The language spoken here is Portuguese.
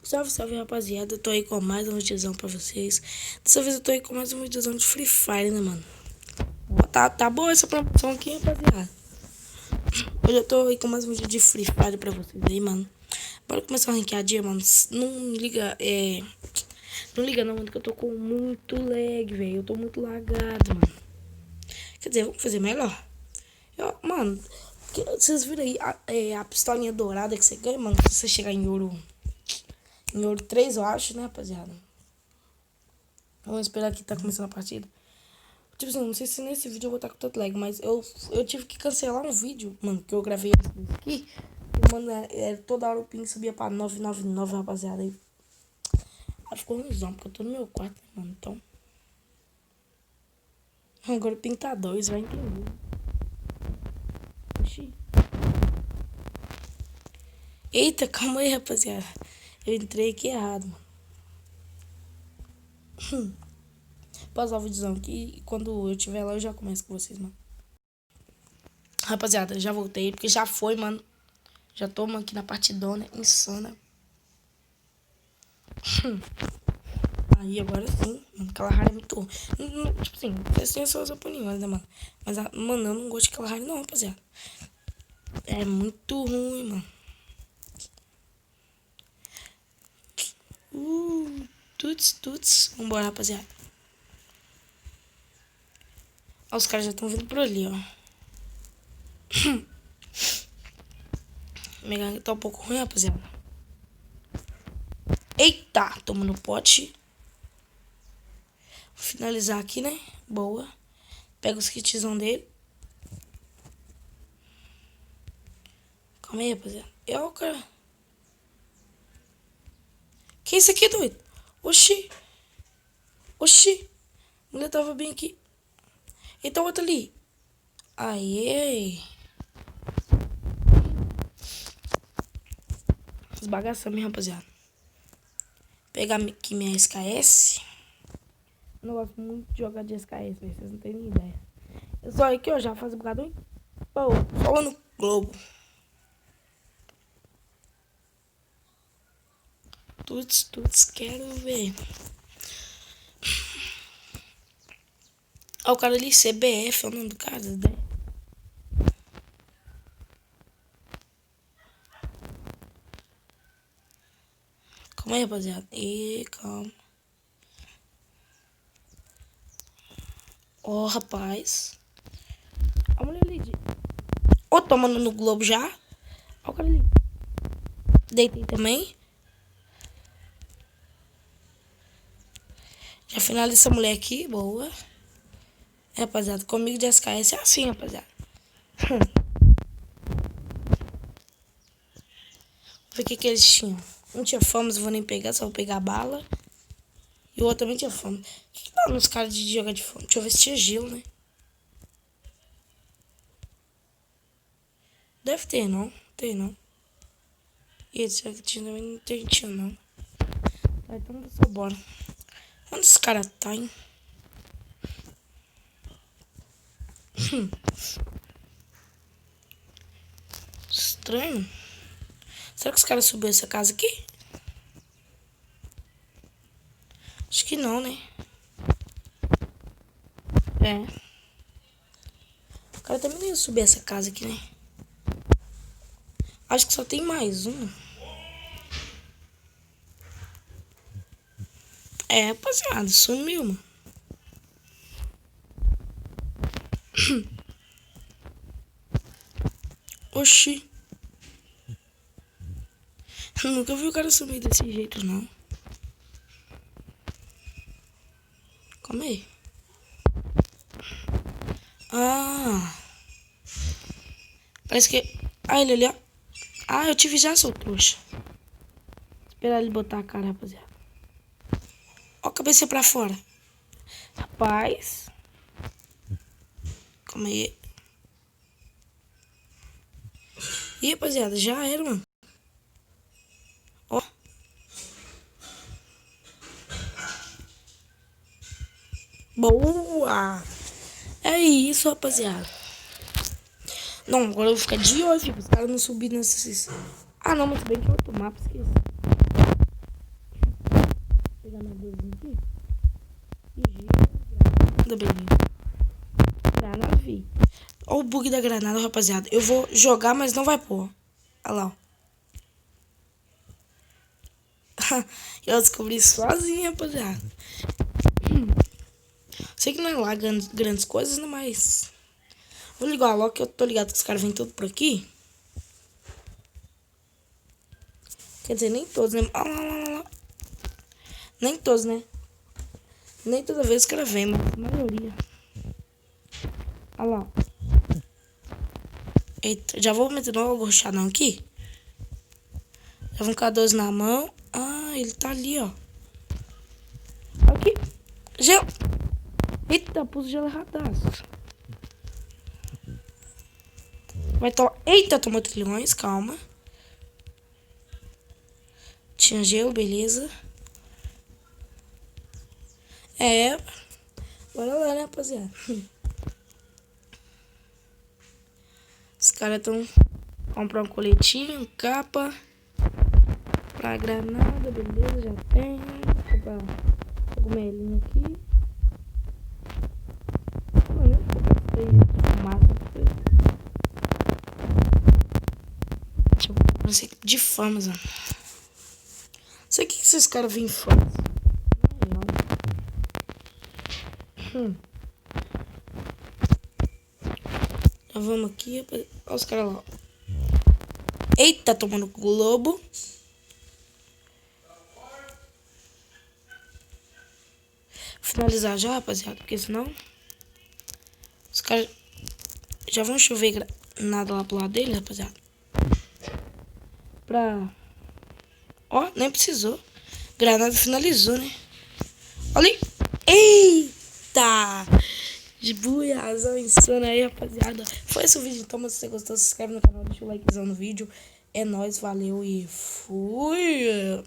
Salve, salve, rapaziada. Eu tô aí com mais um videozão pra vocês. Dessa vez eu tô aí com mais um videozão de Free Fire, né, mano? Tá boa essa promoção aqui, rapaziada. Hoje eu tô aí com mais um vídeo de Free Fire pra vocês aí, mano. Bora começar a ranqueadinha, mano. Não liga, Não liga não, mano, que eu tô com muito lag, velho. Eu tô muito lagado, mano. Quer dizer, vamos fazer melhor. Mano, vocês viram aí a pistolinha dourada que você ganha, mano? Se você chegar em ouro 3, eu acho, né, rapaziada? Vamos esperar que tá começando a partida. Tipo assim, não sei se nesse vídeo eu vou estar com tanto lag, mas eu tive que cancelar um vídeo, mano, que eu gravei aqui. E, mano, toda hora o ping subia pra 999, rapaziada. Aí ficou ruimzão, porque eu tô no meu quarto, né, mano? Então. Agora o ping tá 2, vai entender. Oxi. Eita, calma aí, rapaziada. Eu entrei aqui errado, mano. Pausar o videozão aqui e quando eu tiver lá eu já começo com vocês, mano. Rapaziada, já voltei, porque já foi, mano. Já tô, mano, aqui na partidona, insana. Aí, agora sim, mano, Kalahari é muito ruim. Tipo assim, vocês têm suas opiniões, né, mano? Mas, mano, eu não gosto de Kalahari não, rapaziada. É muito ruim, mano. Tuts. Vambora, rapaziada. Ó, os caras já estão vindo por ali, ó. Minha gangue tá um pouco ruim, rapaziada. Eita, toma no pote. Vou finalizar aqui, né? Boa. Pega os kitzão dele. Calma aí, rapaziada. Cara. Que isso aqui, doido? Oxi. A mulher tava bem aqui. Então, outro ali. Aê. Esbagaçando mesmo, rapaziada. Pegar aqui minha SKS. Eu não gosto muito de jogar de SKS, véio. Vocês não têm nem ideia. Eu só aqui, ó, já faz um bocado. Pô, só lá no Globo. Tuts, quero ver. Ó, o cara ali, CBF, é o nome do cara, né? Calma aí, rapaziada. Calma. Ó, rapaz. A mulher ali. Ó, tomando no Globo já. Ó, o cara ali. Deitei também. Já finalizei essa mulher aqui, boa. Rapaziada, comigo de SKS é assim, rapaziada. Vê o que eles tinham. Um tinha fama, não vou nem pegar, só vou pegar a bala. E o outro também tinha fama. O que dá nos caras de jogar de fome? Deixa eu ver se tinha gelo, né? Deve ter, não. Tem, não. E esse aqui também não tinha, não. Tá, então só bora. Onde esse cara tá, hein? Estranho. Será que os caras subiram essa casa aqui? Acho que não, né? É. O cara também não ia subir essa casa aqui, né? Acho que só tem mais um. É, rapaziada, sumiu, mano. Oxi. Nunca vi o cara sumir desse jeito, não. Calma aí. Ah. Parece que... Ah, ele ali, ó. Ah, eu tive já, seu trouxa. Esperar ele botar a cara, rapaziada. Ó a cabeça pra fora. Rapaz. Calma aí. Ih, rapaziada, já era, mano. Ó. Boa. É isso, rapaziada. Não, agora eu vou ficar de olho, filho. Os caras não subirem nesses... Ah, não, mas bem que é outro mapa, esqueci. pegar na blusinha aqui. E granada, beleza. Granada, vi. Olha o bug da granada, rapaziada. Eu vou jogar, mas não vai pôr. Olha lá, ó. Eu descobri sozinho, rapaziada. Sei que não é lá grandes coisas, né, mas... Vou ligar a lock, que eu tô ligado que os caras vêm tudo por aqui. Quer dizer, nem todos, né? Nem todos, né? Nem toda vez os caras vêm, mas a maioria. Olha lá. Eita, já vou meter logo o roxadão aqui. Já vão com a 12 na mão. Ah, ele tá ali, ó. Aqui. Gelo. Eita, pus gelo erradaço. Vai tomar. Eita, tomou trilhões, calma. Tinha gelo, beleza. É. Bora lá, né, rapaziada? Os caras estão comprando um coletinho, capa. Pra granada, beleza, já tem. Vou comprar cogumelinho aqui. Mano, eu vou comprar fumaça. Deixa eu comprar esse aqui de famas, mano. Não sei o que esses caras vêm em famas. Já vamos aqui. Olha os caras lá. Eita, tomando globo. Finalizar já, rapaziada, porque senão os caras já vão chover nada lá pro lado dele, rapaziada. Ó, nem precisou. Granada finalizou, né? Olha aí. Eita! De buiazão insano aí, rapaziada. Foi esse o vídeo, então. Se você gostou, se inscreve no canal, deixa o likezão no vídeo. É nóis, valeu e fui!